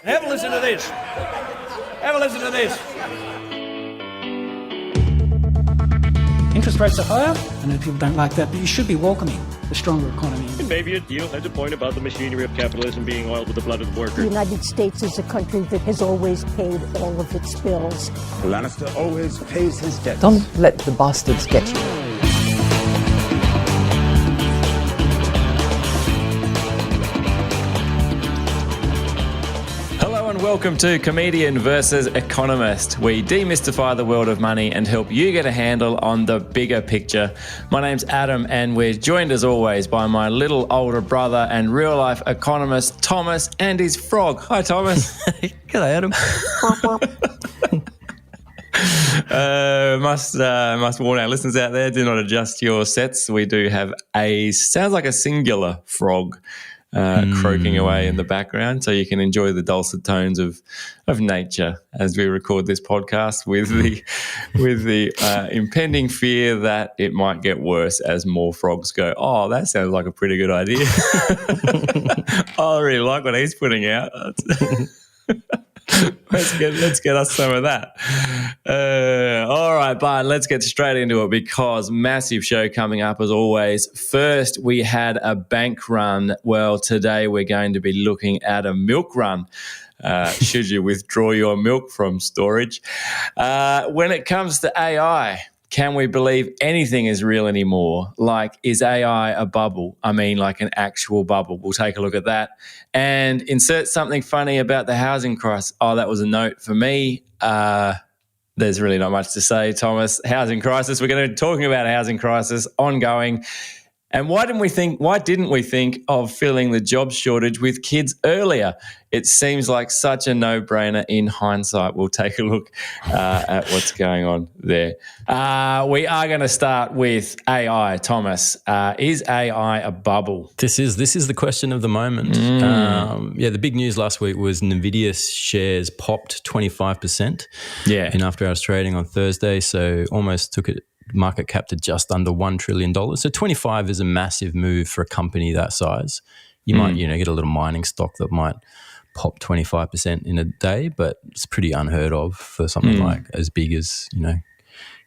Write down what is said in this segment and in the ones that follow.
And have a listen to this. Have a listen to this. Interest rates are higher, and people don't like that, but you should be welcoming a stronger economy. And maybe a deal has a point about the machinery of capitalism being oiled with the blood of the workers. The United States is a country that has always paid all of its bills. Lannister always pays his debts. Don't let the bastards get you. Welcome to Comedian versus Economist. We demystify the world of money and help you get a handle on the bigger picture. My name's Adam, and we're joined as always by my little older brother and real-life economist, Thomas, and his frog. Hi, Thomas. G'day, Adam. Must warn our listeners out there, do not adjust your sets. We do have sounds like a singular frog croaking away in the background, so you can enjoy the dulcet tones of nature as we record this podcast with the impending fear that it might get worse as more frogs go, oh, that sounds like a pretty good idea. I really like what he's putting out. Let's get us some of that. All right, but let's get straight into it because massive show coming up as always. First, we had a bank run. Well, today we're going to be looking at a milk run. Should you withdraw your milk from storage? When it comes to AI, can we believe anything is real anymore? Like, is AI a bubble? I mean, like an actual bubble. We'll take a look at that. And insert something funny about the housing crisis. Oh, that was a note for me. There's really not much to say, Thomas. Housing crisis. We're going to be talking about housing crisis ongoing. And why didn't we think of filling the job shortage with kids earlier? It seems like such a no-brainer in hindsight. We'll take a look at what's going on there. We are going to start with AI, Thomas. Is AI a bubble? This is the question of the moment. The big news last week was Nvidia shares popped 25%. Yeah. In after-hours trading on Thursday, so almost took it market cap to just under $1 trillion. So 25 is a massive move for a company that size. You might, get a little mining stock that might pop 25% in a day, but it's pretty unheard of for something like as big as,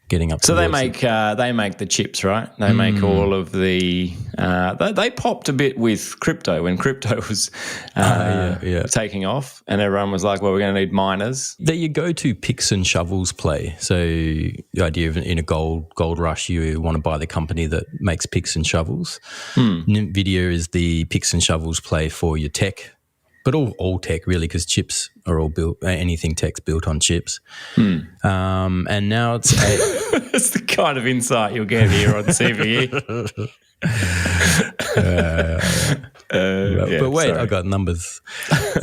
getting up. So they make the chips, right? They make all of the. They popped a bit with crypto when crypto was taking off, and everyone was like, "Well, we're going to need miners." There you go to picks and shovels play. So the idea of in a gold rush, you want to buy the company that makes picks and shovels. Nvidia is the picks and shovels play for your tech. But all tech really, because chips are all built. Anything tech's built on chips, and now it's it's the kind of insight you'll get here on CVE. But wait, sorry. I got numbers.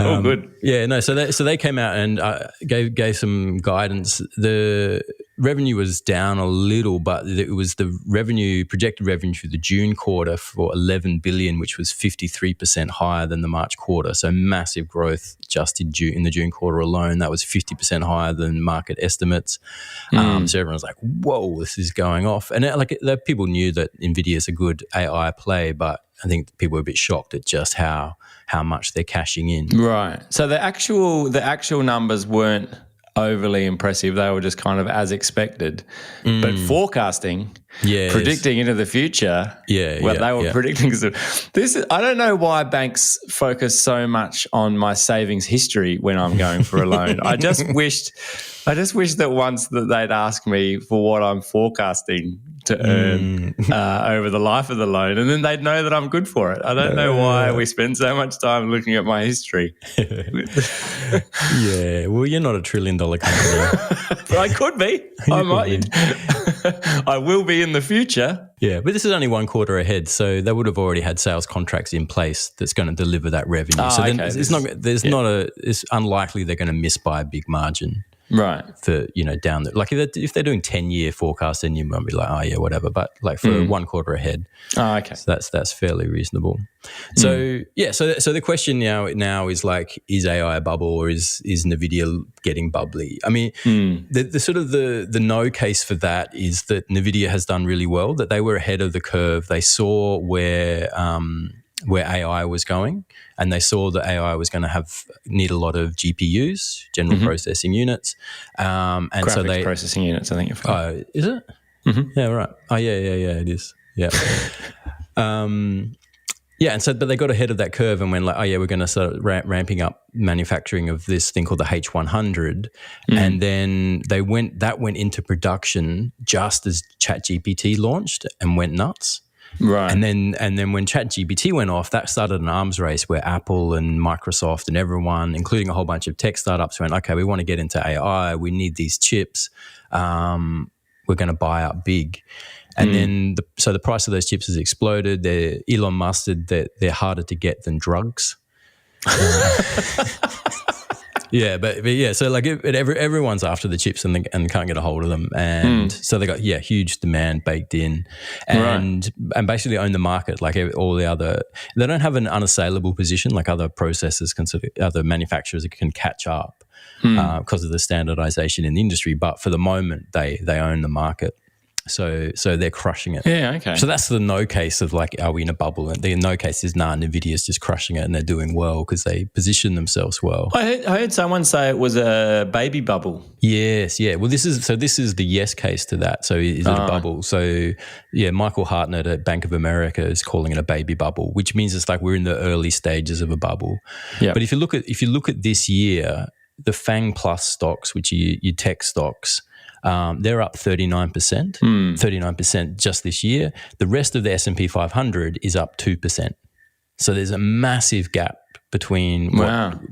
Oh, good. Yeah, no. So they came out and gave some guidance. The revenue was down a little, but it was the projected revenue for the June quarter for $11 billion, which was 53% higher than the March quarter. So massive growth just in the June quarter alone. That was 50% higher than market estimates. So everyone's like, "Whoa, this is going off." And people knew that Nvidia is a good AI play, but I think people were a bit shocked at just how much they're cashing in. Right. So the actual numbers weren't overly impressive. They were just kind of as expected. But forecasting, predicting into the future, they were predicting. I don't know why banks focus so much on my savings history when I'm going for a loan. I just wished that once that they'd ask me for what I'm forecasting to earn over the life of the loan, and then they'd know that I'm good for it. I don't know why we spend so much time looking at my history. Yeah, well, you're not a $1 trillion company. But I could be. I might. I will be in the future. Yeah, but this is only one quarter ahead, so they would have already had sales contracts in place that's going to deliver that revenue. It's unlikely they're going to miss by a big margin. Right. For, down there. Like if they're doing 10-year forecasts, then you might be like, oh yeah, whatever. But like for 1 quarter ahead. Oh, okay. So that's fairly reasonable. So so the question now is like, is AI a bubble or is Nvidia getting bubbly? I mean, the sort of the no case for that is that Nvidia has done really well, that they were ahead of the curve. They saw where where AI was going, and they saw that AI was going to need a lot of GPUs, general processing units, and Graphics so they processing units, I think you're fine. Oh, is it? Yeah, right. Oh, yeah, it is. Yeah. Yeah, and so but they got ahead of that curve and went like, oh yeah, we're going to start ramping up manufacturing of this thing called the H100, and then that went into production just as ChatGPT launched and went nuts. Right. And then when ChatGPT went off, that started an arms race where Apple and Microsoft and everyone, including a whole bunch of tech startups, went, okay, we want to get into AI. We need these chips. We're going to buy up big. And then so the price of those chips has exploded. Elon Musk said that they're harder to get than drugs. But yeah, so like everyone's after the chips and can't get a hold of them, and so they got huge demand baked in, and basically own the market like all the other. They don't have an unassailable position like other other manufacturers can catch up because of the standardization in the industry. But for the moment, they own the market. So they're crushing it. Yeah, okay. So that's the no case of like, are we in a bubble? And the no case is, Nvidia's just crushing it and they're doing well because they position themselves well. I heard someone say it was a baby bubble. Yes, yeah. Well, this is the yes case to that. So is it a bubble? So yeah, Michael Hartnett at Bank of America is calling it a baby bubble, which means it's like we're in the early stages of a bubble. Yeah. But if you look at this year, the FANG Plus stocks, which are your tech stocks, they're up 39% just this year. The rest of the S&P 500 is up 2%. So there's a massive gap between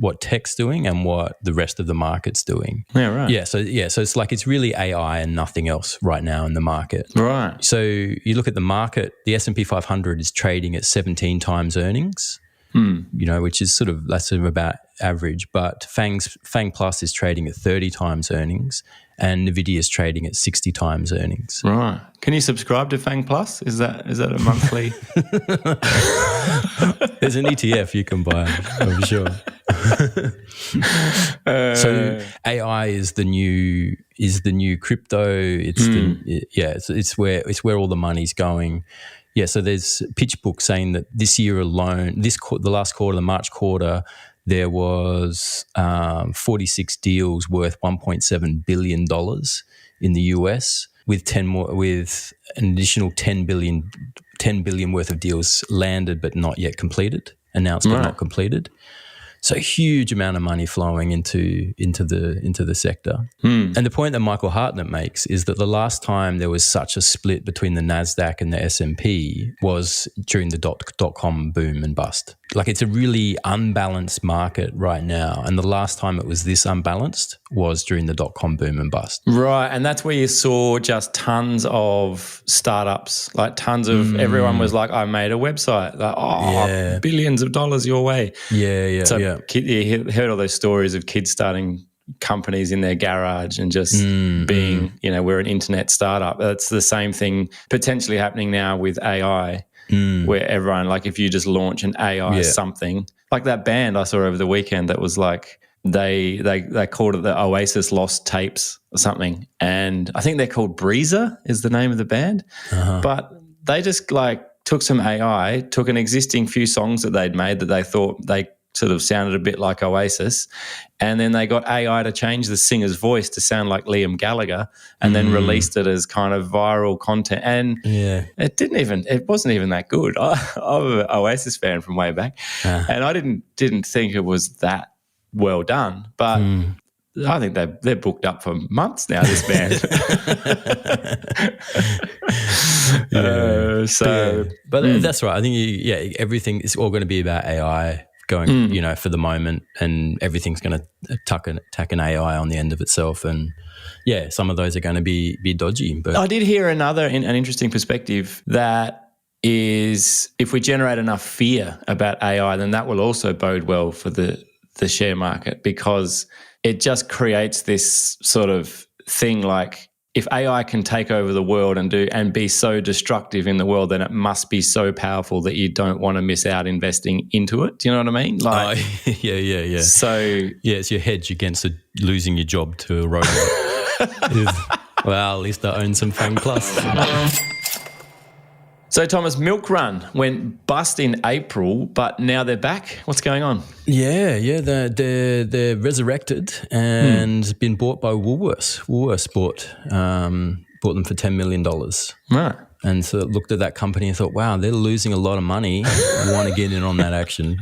what tech's doing and what the rest of the market's doing. Yeah, right. So it's like it's really AI and nothing else right now in the market. Right. So you look at the market, the S&P 500 is trading at 17 times earnings. Which is that's about average, but FANG Plus is trading at 30 times earnings and Nvidia is trading at 60 times earnings. Right. Can you subscribe to FANG Plus? Is that a monthly? There's an ETF you can buy, I'm sure. So AI is the new crypto. It's where all the money's going. Yeah, so there's PitchBook saying that this year alone, the last quarter, the March quarter, there was 46 deals worth $1.7 billion in the US, with an additional 10 billion worth of deals landed but not yet completed, announced but not completed. So a huge amount of money flowing into the sector. And the point that Michael Hartnett makes is that the last time there was such a split between the NASDAQ and the S&P was during the dot-com boom and bust. Like it's a really unbalanced market right now. And the last time it was this unbalanced was during the dot-com boom and bust. Right. And that's where you saw just tons of startups, like tons of everyone was like, I made a website. Like, billions of dollars your way. Yeah. You heard all those stories of kids starting companies in their garage and just being, we're an internet startup. That's the same thing potentially happening now with AI. Where everyone, like if you just launch an AI something, like that band I saw over the weekend that was like they called it the Oasis Lost Tapes or something, and I think they're called Breezer is the name of the band, but they just like took some AI, took an existing few songs that they'd made that they thought they sort of sounded a bit like Oasis, and then they got AI to change the singer's voice to sound like Liam Gallagher, and then released it as kind of viral content. And it wasn't even that good. I'm an Oasis fan from way back, and I didn't think it was that well done, but I think they're booked up for months now, this band. But that's right. I think everything is all going to be about AI going, for the moment, and everything's going to tack an AI on the end of itself, and some of those are going to be dodgy. But I did hear an interesting perspective that is, if we generate enough fear about AI, then that will also bode well for the share market, because it just creates this sort of thing like, if AI can take over the world and be so destructive in the world, then it must be so powerful that you don't want to miss out investing into it. Do you know what I mean? Like, yeah. So it's your hedge against losing your job to a robot. Well, at least I own some FANG Plus. So, Thomas, Milkrun went bust in April, but now they're back. What's going on? Yeah, they're resurrected and been bought by Woolworths. Woolworths bought them for $10 million. Right. And so looked at that company and thought, wow, they're losing a lot of money. I want to get in on that action.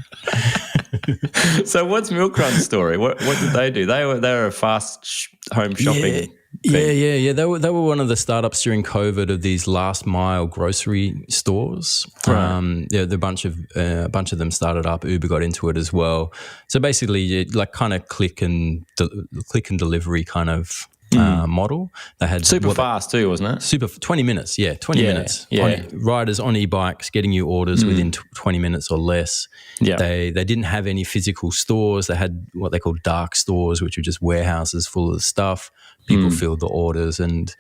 So what's Milkrun's story? What did they do? They were a fast home shopping. Yeah. They were one of the startups during COVID of these last mile grocery stores. Right. A bunch of them started up. Uber got into it as well. So basically, like kind of click and delivery kind of model. They had super fast too, wasn't it? 20 minutes. Yeah, 20 minutes. Yeah. Riders on e-bikes getting you orders within 20 minutes or less. Yeah. They didn't have any physical stores. They had what they call dark stores, which were just warehouses full of stuff. People filled the orders and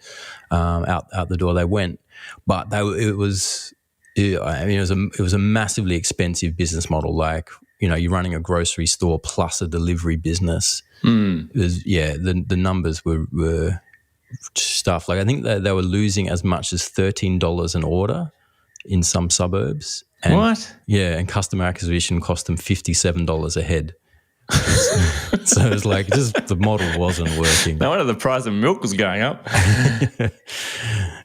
out the door they went. But it was a massively expensive business model. Like, you're running a grocery store plus a delivery business. The numbers were stuff. Like I think they were losing as much as $13 an order in some suburbs. And, what? Yeah, and customer acquisition cost them $57 a head. So it's like just the model wasn't working. No wonder the price of milk was going up.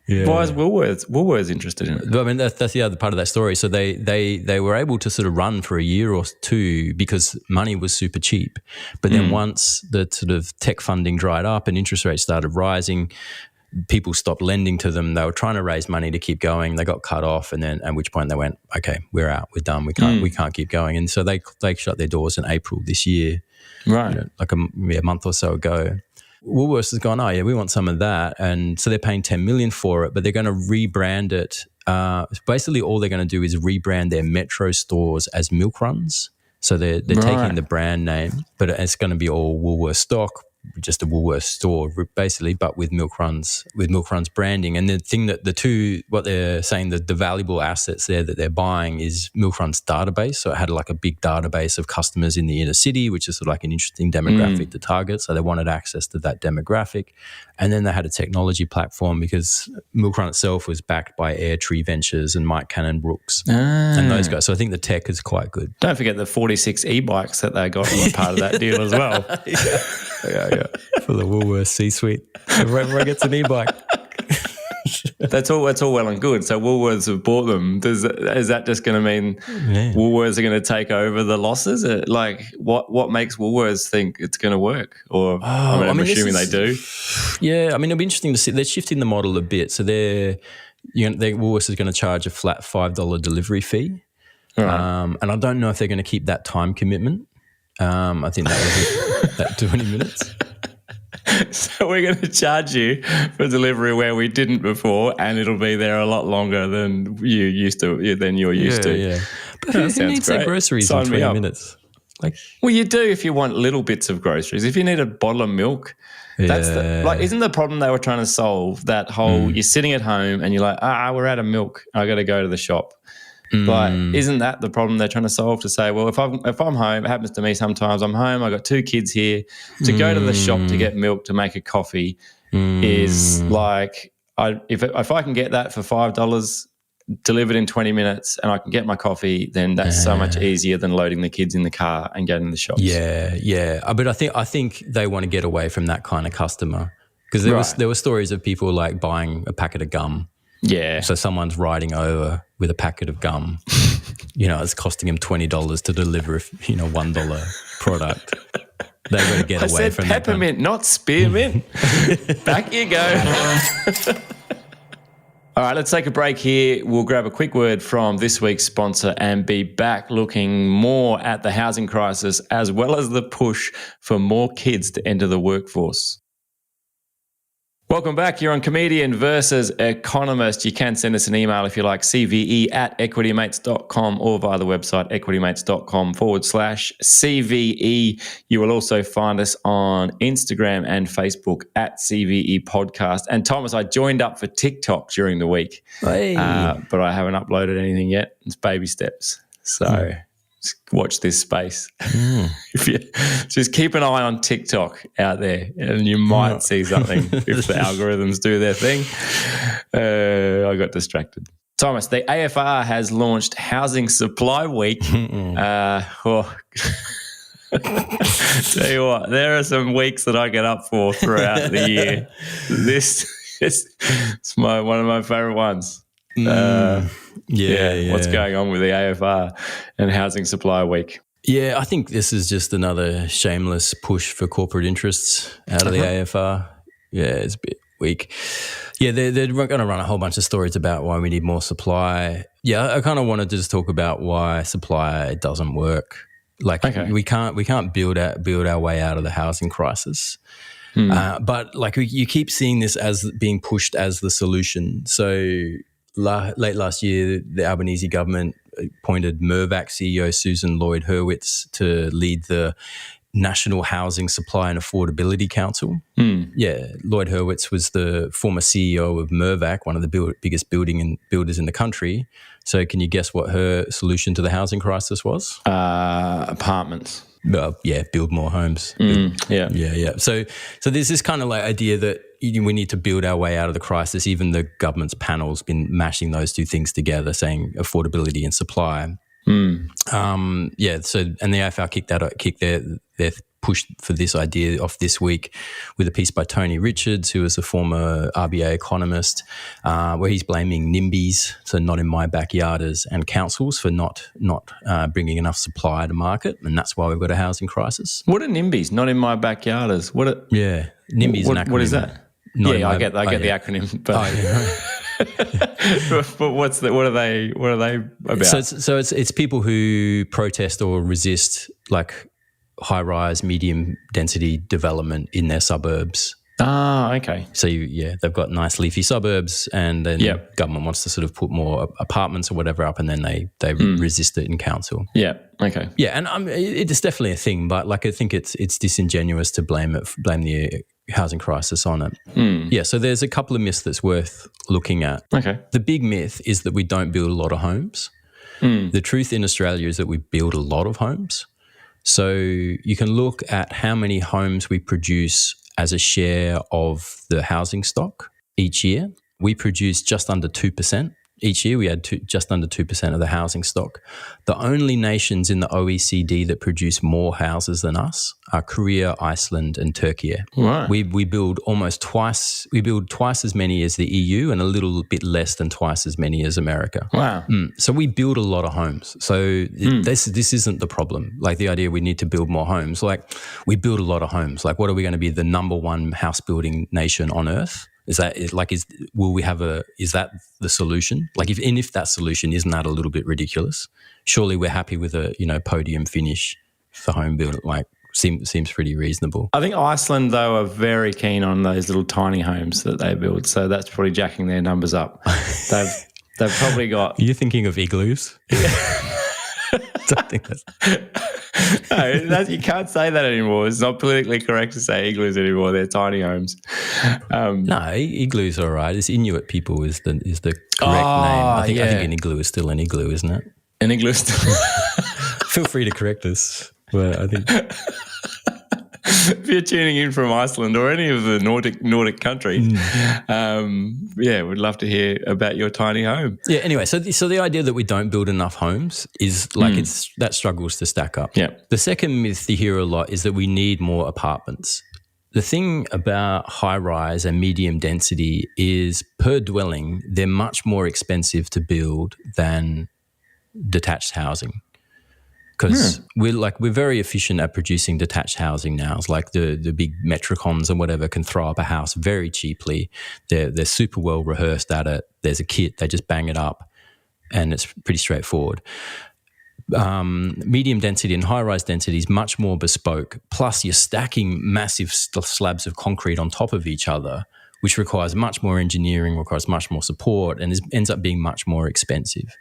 Yeah. Why is Woolworths interested in it? I mean, that's the other part of that story. So they were able to sort of run for a year or two because money was super cheap. But then once the sort of tech funding dried up and interest rates started rising, people stopped lending to them. They were trying to raise money to keep going. They got cut off, and then at which point they went, "Okay, we're out. We're done. We can't keep going." And so they shut their doors in April this year, right? Like a month or so ago. Woolworths has gone, "Oh yeah, we want some of that," and so they're paying $10 million for it, but they're going to rebrand it. Basically, all they're going to do is rebrand their Metro stores as Milkruns. So they're taking the brand name, but it's going to be all Woolworths stock. Just a Woolworths store, basically, but with Milkrun's branding. And the thing that what they're saying, the valuable assets there that they're buying is Milkrun's database. So it had like a big database of customers in the inner city, which is sort of like an interesting demographic to target. So they wanted access to that demographic. And then they had a technology platform because Milkrun itself was backed by Airtree Ventures and Mike Cannon-Brooks and those guys. So I think the tech is quite good. Don't forget the 46 e-bikes that they got as part of that deal as well. Yeah. For the Woolworths C-suite. Everyone gets an e-bike. That's all well and good. So Woolworths have bought them. Is that just going to mean Woolworths are going to take over the losses? Like what makes Woolworths think it's going to work? Or I'm assuming they do. Yeah, I mean, it'll be interesting to see. They're shifting the model a bit. So Woolworths is going to charge a flat $5 delivery fee. Right. And I don't know if they're going to keep that time commitment. I think that was that 20 minutes. So we're going to charge you for delivery where we didn't before, and it'll be there a lot longer than you're used to. Yeah. But who needs their groceries in 20 minutes? Well, you do if you want little bits of groceries. If you need a bottle of milk, isn't the problem they were trying to solve that whole you're sitting at home and you're like, we're out of milk, I got to go to the shop. Like, isn't that the problem they're trying to solve? To say, well, if I'm home, it happens to me sometimes. I'm home. I got 2 kids here. To go to the shop to get milk to make a coffee is like, if I can get that for $5 delivered in 20 minutes and I can get my coffee, then that's so much easier than loading the kids in the car and going to the shops. Yeah. But I think they want to get away from that kind of customer because there were stories of people like buying a packet of gum. Yeah. So someone's riding over with a packet of gum. It's costing him $20 to deliver a $1 product. They've got to get away from that. Peppermint, not spearmint. Back you go. All right, let's take a break here. We'll grab a quick word from this week's sponsor and be back looking more at the housing crisis as well as the push for more kids to enter the workforce. Welcome back. You're on Comedian versus Economist. You can send us an email if you like, cve@equitymates.com or via the website equitymates.com/CVE. You will also find us on Instagram and Facebook @CVE Podcast. And Thomas, I joined up for TikTok during the week, but I haven't uploaded anything yet. It's baby steps. So watch this space. If you just keep an eye on TikTok out there and you might see something if the algorithms do their thing. I got distracted. Thomas, the AFR has launched Housing Supply Week. Tell you what, there are some weeks that I get up for throughout the year. This is one of my favourite ones. What's going on with the AFR and Housing Supply Week? Yeah, I think this is just another shameless push for corporate interests out of the AFR. Yeah, it's a bit weak. Yeah, they're going to run a whole bunch of stories about why we need more supply. Yeah, I kind of wanted to just talk about why supply doesn't work. Like we can't build our way out of the housing crisis. But like you keep seeing this as being pushed as the solution. So late last year, the Albanese government appointed Mirvac CEO Susan Lloyd-Hurwitz to lead the National Housing Supply and Affordability Council. Yeah, Lloyd-Hurwitz was the former CEO of Mirvac, one of the biggest builders in the country. So can you guess what her solution to the housing crisis was? Apartments. Build more homes. Yeah. So there's this kind of like idea that we need to build our way out of the crisis. Even the government's panel's been mashing those two things together, saying affordability and supply. So and the AFR kicked their push for this idea off this week with a piece by Tony Richards, who is a former RBA economist, where he's blaming NIMBYs, so not in my backyarders, and councils for not bringing enough supply to market, and that's why we've got a housing crisis. What are NIMBYs? Not in my backyarders. NIMBY is an acronym. What is that? I get the acronym, but. But what are they about? So it's people who protest or resist like high rise, medium density development in their suburbs. Okay. So they've got nice leafy suburbs, and then government wants to sort of put more apartments or whatever up, and then they resist it in council. Yeah. Okay. Yeah, and it's definitely a thing, but like I think it's disingenuous to blame the housing crisis on it. Yeah, so there's a couple of myths that's worth looking at. Okay. The big myth is that we don't build a lot of homes. The truth in Australia is that we build a lot of homes. So you can look at how many homes we produce as a share of the housing stock each year. We produce just under 2%. Each year we had just under 2% of the housing stock. The only nations in the OECD that produce more houses than us are Korea, Iceland and Turkey. Right. We build twice as many as the EU and a little bit less than twice as many as America. Wow. So we build a lot of homes. So this isn't the problem. Like the idea we need to build more homes. Like we build a lot of homes. Like what are we going to be, the number one house building nation on earth? Is that the solution? Like if that solution, isn't that a little bit ridiculous? Surely we're happy with a podium finish for home building. Like seems pretty reasonable. I think Iceland though are very keen on those little tiny homes that they build, so that's probably jacking their numbers up. They've probably got. Are you thinking of igloos? Don't think that's. No, you can't say that anymore. It's not politically correct to say igloos anymore. They're tiny homes. No, igloos are all right. It's Inuit people is the correct name. I think an igloo is still an igloo, isn't it? An igloo is still. Feel free to correct us. But I think if you're tuning in from Iceland or any of the Nordic countries, we'd love to hear about your tiny home. Yeah. Anyway, so the idea that we don't build enough homes is like that struggles to stack up. Yeah. The second myth you hear a lot is that we need more apartments. The thing about high rise and medium density is per dwelling, they're much more expensive to build than detached housing. Because we're very efficient at producing detached housing now. It's like the big Metricons and whatever can throw up a house very cheaply. They're super well rehearsed at it. There's a kit, they just bang it up, and it's pretty straightforward. Medium density and high rise density is much more bespoke. Plus, you're stacking massive slabs of concrete on top of each other, which requires much more engineering, requires much more support, and ends up being much more expensive.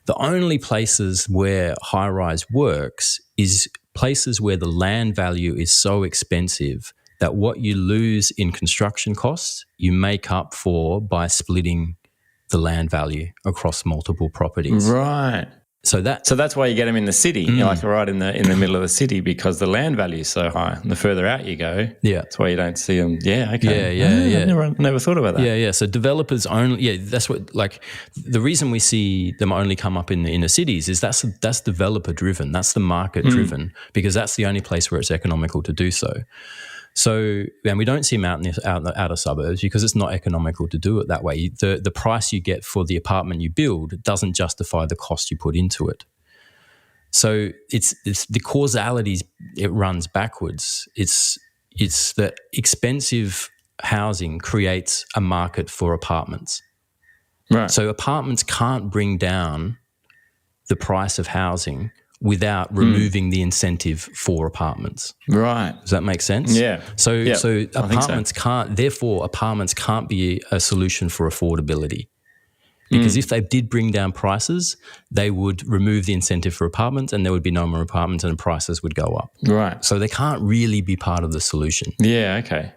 The only places where high-rise works is places where the land value is so expensive that what you lose in construction costs, you make up for by splitting the land value across multiple properties. Right. So that's why you get them in the city, you're like right in the middle of the city, because the land value is so high. And the further out you go, that's why you don't see them. Yeah, okay. Yeah. Never thought about that. Yeah. So developers only, that's what, like, the reason we see them only come up in the inner cities is that's developer driven. That's the market driven, because that's the only place where it's economical to do so. So, and we don't see them out in the outer suburbs because it's not economical to do it that way. The price you get for the apartment you build doesn't justify the cost you put into it. So it's the causalities, it runs backwards. It's that expensive housing creates a market for apartments. Right. So apartments can't bring down the price of housing without removing the incentive for apartments. Right. Does that make sense? Yeah. So apartments can't be a solution for affordability. Because if they did bring down prices, they would remove the incentive for apartments and there would be no more apartments and prices would go up. Right. So they can't really be part of the solution. Yeah, okay.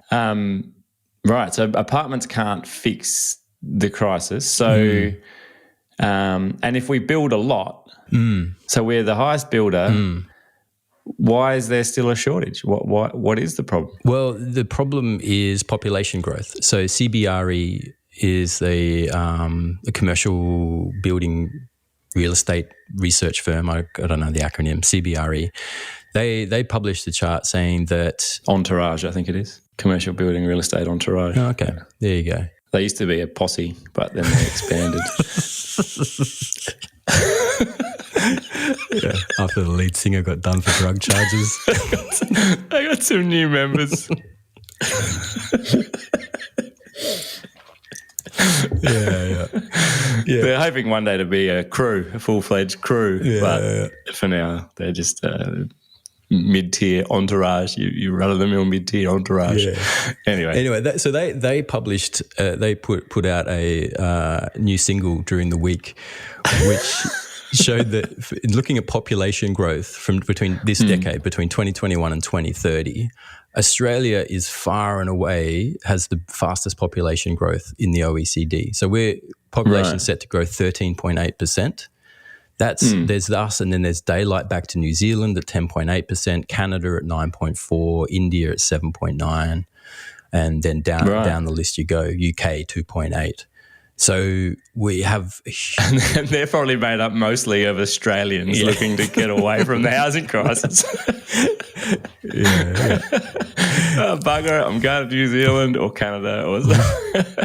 Right, so apartments can't fix the crisis. So, and if we build a lot, so we're the highest builder, why is there still a shortage? What is the problem? Well, the problem is population growth. So CBRE is a commercial building real estate research firm. I don't know the acronym, CBRE. They published a chart saying that... Entourage, I think it is. Commercial building real estate entourage. Oh, okay, there you go. They used to be a posse, but then they expanded. Yeah, after the lead singer got done for drug charges. I got some new members. Yeah. They're hoping one day to be a full-fledged crew, but for now they're just mid-tier entourage. You run-of-the-mill mid-tier entourage. Yeah. Anyway, so they published, they put out a new single during the week, which showed that looking at population growth from between this decade, between 2021 and 2030, Australia is far and away has the fastest population growth in the OECD. So we're population set to grow 13.8%. There's us, and then there's daylight back to New Zealand at 10.8%, Canada at 9.4%, India at 7.9%, and then down the list you go, UK 2.8%. So we have... And they're probably made up mostly of Australians looking to get away from the housing crisis. Oh, bugger, I'm going to New Zealand or Canada.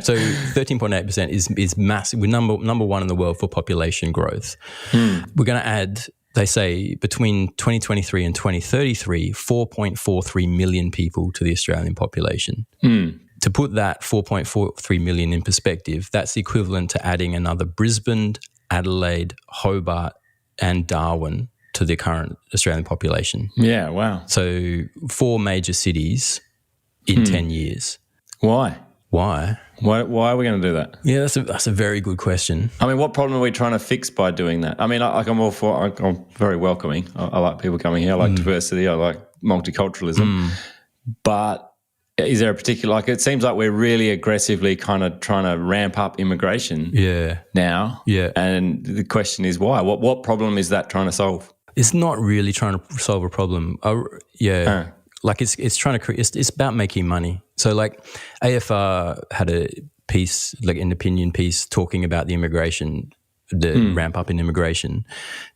So 13.8% is massive. We're number one in the world for population growth. We're going to add, they say, between 2023 and 2033, 4.43 million people to the Australian population. To put that 4.43 million in perspective, that's the equivalent to adding another Brisbane, Adelaide, Hobart and Darwin to the current Australian population. Yeah, wow. So 4 major cities in 10 years. Why? Why are we going to do that? Yeah, that's a very good question. I mean, what problem are we trying to fix by doing that? I mean, I'm very welcoming. I like people coming here. I like diversity. I like multiculturalism. But is there a particular, like, it seems like we're really aggressively kind of trying to ramp up immigration now. Yeah. And the question is why? What problem is that trying to solve? It's not really trying to solve a problem. Like it's trying to create, it's about making money. So like AFR had a piece, like an opinion piece talking about the immigration, the ramp up in immigration.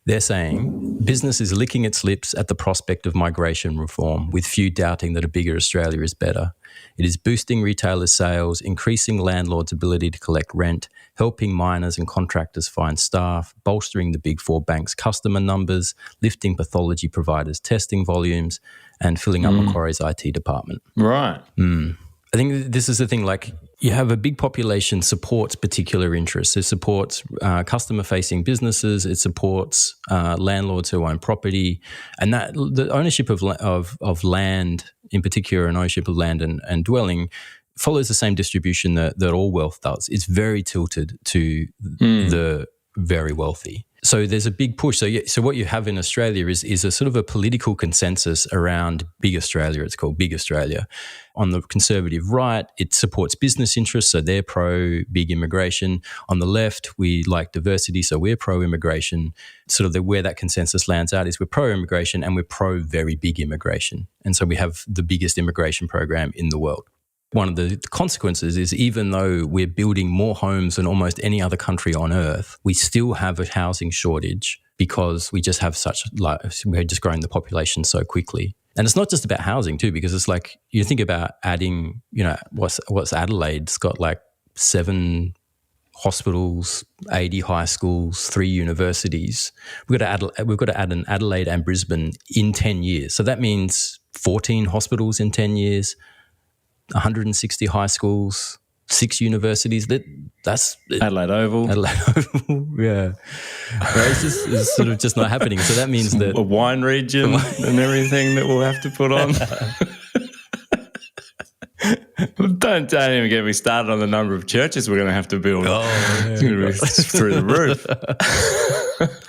They're saying business is licking its lips at the prospect of migration reform, with few doubting that a bigger Australia is better. It is boosting retailers' sales, increasing landlords' ability to collect rent, helping miners and contractors find staff, bolstering the big 4 banks' customer numbers, lifting pathology providers' testing volumes, and filling up Macquarie's IT department. Right. I think this is the thing, like you have a big population supports particular interests. It supports customer-facing businesses. It supports landlords who own property. And that the ownership of land, in particular, and ownership of land and dwelling follows the same distribution that all wealth does. It's very tilted to the very wealthy. So there's a big push. So what you have in Australia is a sort of a political consensus around Big Australia. It's called Big Australia. On the conservative right, it supports business interests, so they're pro-big immigration. On the left, we like diversity, so we're pro-immigration. Sort of where that consensus lands out is we're pro-immigration and we're pro-very big immigration. And so we have the biggest immigration program in the world. One of the consequences is even though we're building more homes than almost any other country on earth, we still have a housing shortage because we just have we're just growing the population so quickly. And it's not just about housing too, because it's like you think about adding, what's Adelaide's got like 7 hospitals, 80 high schools, 3 universities. We've got to add an Adelaide and Brisbane in 10 years. So that means 14 hospitals in 10 years. 160 high schools, 6 universities. That's Adelaide Oval. Yeah. Right, it's sort of just not happening. So that means that a wine region and everything that we'll have to put on. Don't even get me started on the number of churches we're going to have to build. It's going to be through the roof.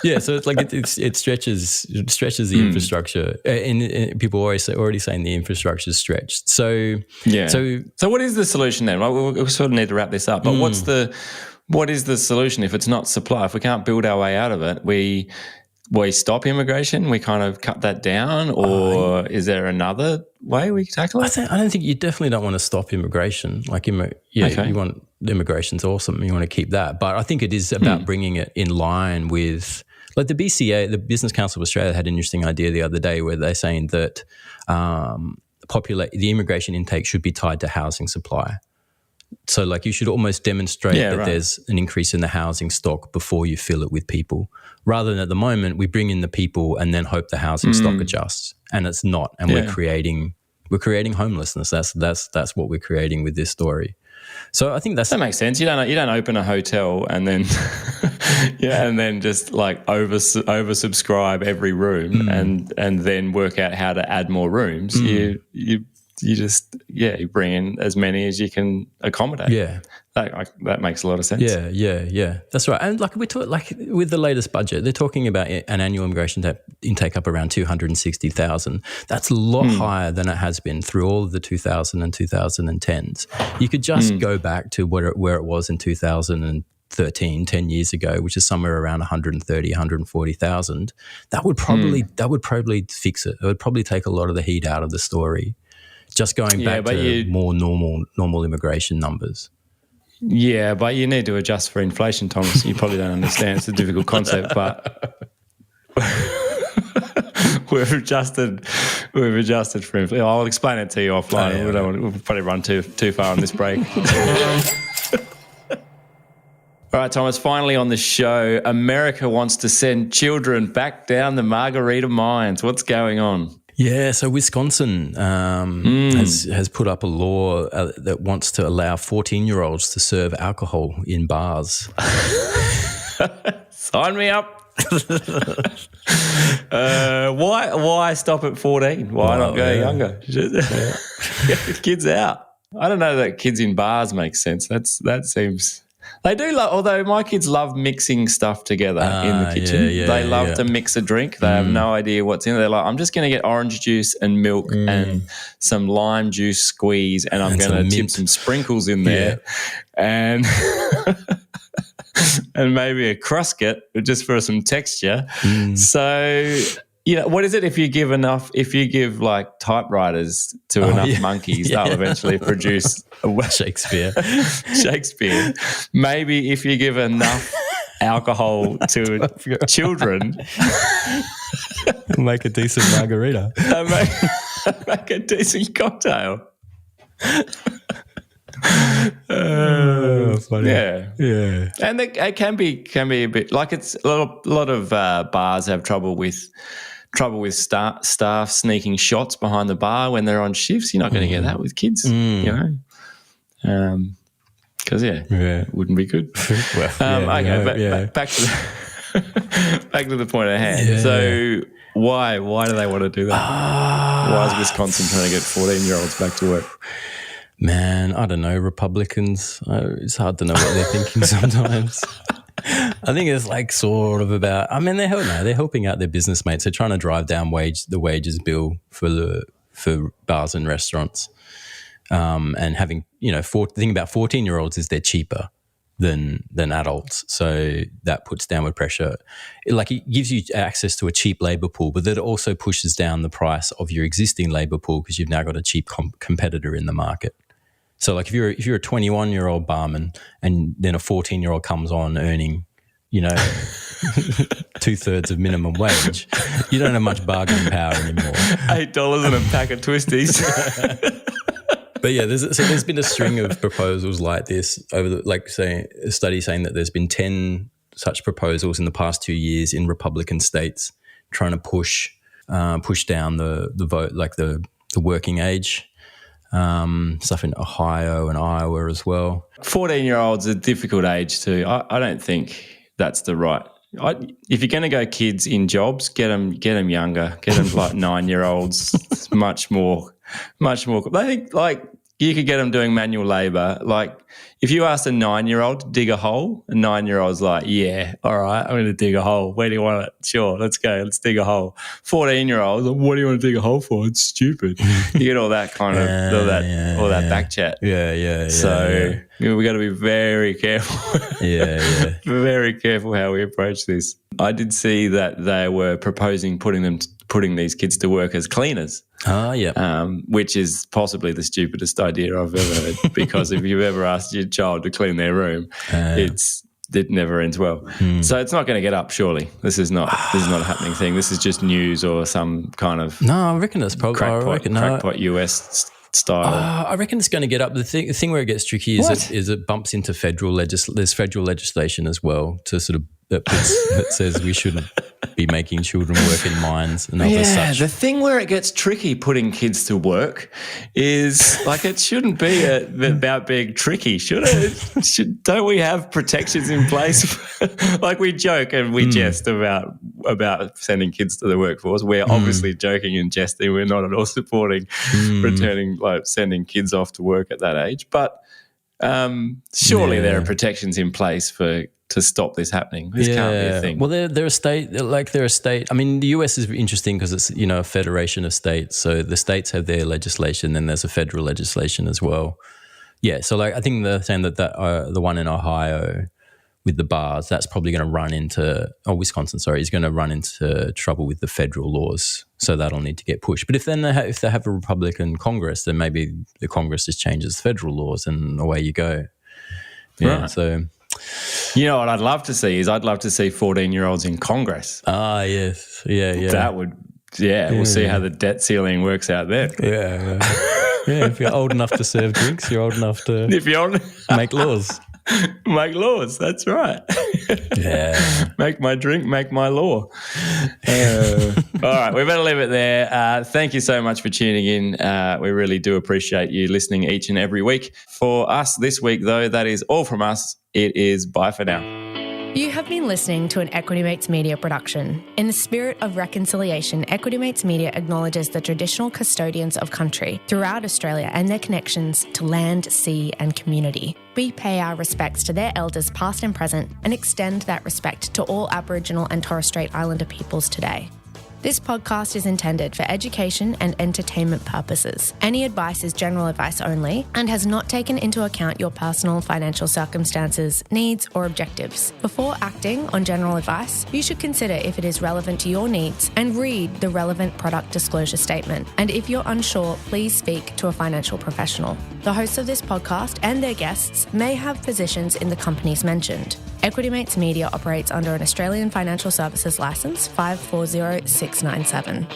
Yeah, so it's like it stretches the infrastructure, and people already saying the infrastructure is stretched. So yeah. So what is the solution then? Well, we sort of need to wrap this up. But what is the solution if it's not supply? If we can't build our way out of it, we stop immigration, we kind of cut that down, or is there another way we tackle it? I don't think you definitely don't want to stop immigration. You want immigration's awesome. You want to keep that, but I think it is about bringing it in line with, like the BCA, the Business Council of Australia, had an interesting idea the other day where they're saying that the immigration intake should be tied to housing supply. So like you should almost demonstrate that there's an increase in the housing stock before you fill it with people, rather than at the moment we bring in the people and then hope the housing stock adjusts, and it's not, and we're creating homelessness. That's what we're creating with this story. So I think that makes sense. You don't open a hotel and then and then just like oversubscribe every room and then work out how to add more rooms. You just you bring in as many as you can accommodate. Yeah, that makes a lot of sense. Yeah. That's right. And like we talk, like with the latest budget, they're talking about an annual immigration intake up around 260,000. That's a lot higher than it has been through all of the 2000 and 2010s. You could just go back to where it was in 2013, 10 years ago, which is somewhere around 130, 140,000. That would probably fix it. It would probably take a lot of the heat out of the story. Just going back to more normal immigration numbers. Yeah, but you need to adjust for inflation, Thomas. You probably don't understand. It's a difficult concept, but we've adjusted for inflation. I'll explain it to you offline. We'll probably run too far on this break. All right, Thomas, finally on the show, America wants to send children back down the margarita mines. What's going on? Yeah, so Wisconsin has put up a law that wants to allow 14-year-olds to serve alcohol in bars. Sign me up. Why stop at 14? Why not go younger? Get the kids out. I don't know that kids in bars make sense. That seems... They do, although my kids love mixing stuff together in the kitchen. They love to mix a drink. They have no idea what's in it. They're like, I'm just going to get orange juice and milk and some lime juice squeeze, and I'm going to tip some sprinkles in there and and maybe a crusket just for some texture. So... what is it if you give like typewriters to enough monkeys, they'll eventually produce Shakespeare. Maybe if you give enough alcohol to children, make a decent margarita. Make a decent cocktail. Funny. Yeah. And it can be a bit like it's a lot of bars have trouble with staff sneaking shots behind the bar when they're on shifts. You're not going to get that with kids, because it wouldn't be good. Back to the point at hand. Yeah. So why do they want to do that? Why is Wisconsin trying to get 14-year-olds back to work? Man, I don't know. Republicans, it's hard to know what they're thinking sometimes. I think it's like sort of about. I mean, they're helping out their business mates. They're trying to drive down the wages bill for bars and restaurants, and having the thing about 14-year-olds is they're cheaper than adults, so that puts downward pressure. It gives you access to a cheap labour pool, but that also pushes down the price of your existing labour pool because you've now got a cheap competitor in the market. So, like if you're a 21-year-old barman and then a 14-year-old comes on earning, 2/3 of minimum wage, you don't have much bargaining power anymore. $8 and a pack of twisties. But yeah, there's been a string of proposals like this over a study saying that there's been 10 such proposals in the past 2 years in Republican states trying to push down the vote, like the working age. Stuff in Ohio and Iowa as well. 14-year-olds a difficult age too. I don't think that's the right. If you're going to go kids in jobs, get them younger. Get them like 9-year-olds. It's much more. I think you could get them doing manual labour. Like if you asked a 9-year-old to dig a hole, a 9-year-old's like, yeah, all right, I'm going to dig a hole. Where do you want it? Sure, let's go. Let's dig a hole. 14-year-olds, what do you want to dig a hole for? It's stupid. You get all that kind of all that back chat. Yeah. So we got to be very careful. Yeah. Very careful how we approach this. I did see that they were proposing putting these kids to work as cleaners. Oh, yeah. Which is possibly the stupidest idea I've ever heard, because if you've ever asked your child to clean their room, it never ends well. So it's not going to get up, surely. This is not a happening thing. This is just news or some kind of I reckon it's probably crackpot US style. I reckon it's going to get up. The thing where it gets tricky is it bumps into there's federal legislation as well to sort of that says we shouldn't be making children work in mines and other such. The thing where it gets tricky putting kids to work is it shouldn't be about being tricky, should it? Don't we have protections in place? We joke and we jest about sending kids to the workforce. We're obviously joking and jesting. We're not at all supporting sending kids off to work at that age. But surely there are protections in place to stop this happening. This can't be a thing. Well, they're a state. I mean, the US is interesting because it's a federation of states. So the states have their legislation, then there's a federal legislation as well. Yeah. So I think they're saying that the one in Ohio with the bars, that's probably going to run into Wisconsin. Sorry, is going to run into trouble with the federal laws. So that'll need to get pushed. But if they have a Republican Congress, then maybe the Congress just changes federal laws and away you go. Yeah. Right. So. You know what I'd love to see is 14-year-olds in Congress. Ah, yes. Yeah. That would, we'll see how the debt ceiling works out there. Yeah. If you're old enough to serve drinks, you're old enough to make laws. Make laws, that's right. Yeah. Make my drink, make my law. All right, we better leave it there. Thank you so much for tuning in. We really do appreciate you listening each and every week. For us this week, though, that is all from us. It is bye for now. You have been listening to an Equity Mates Media production. In the spirit of reconciliation, Equity Mates Media acknowledges the traditional custodians of country throughout Australia and their connections to land, sea and community. We pay our respects to their elders past and present and extend that respect to all Aboriginal and Torres Strait Islander peoples today. This podcast is intended for education and entertainment purposes. Any advice is general advice only and has not taken into account your personal financial circumstances, needs, or objectives. Before acting on general advice, you should consider if it is relevant to your needs and read the relevant product disclosure statement. And if you're unsure, please speak to a financial professional. The hosts of this podcast and their guests may have positions in the companies mentioned. Equity Mates Media operates under an Australian Financial Services Licence 540697.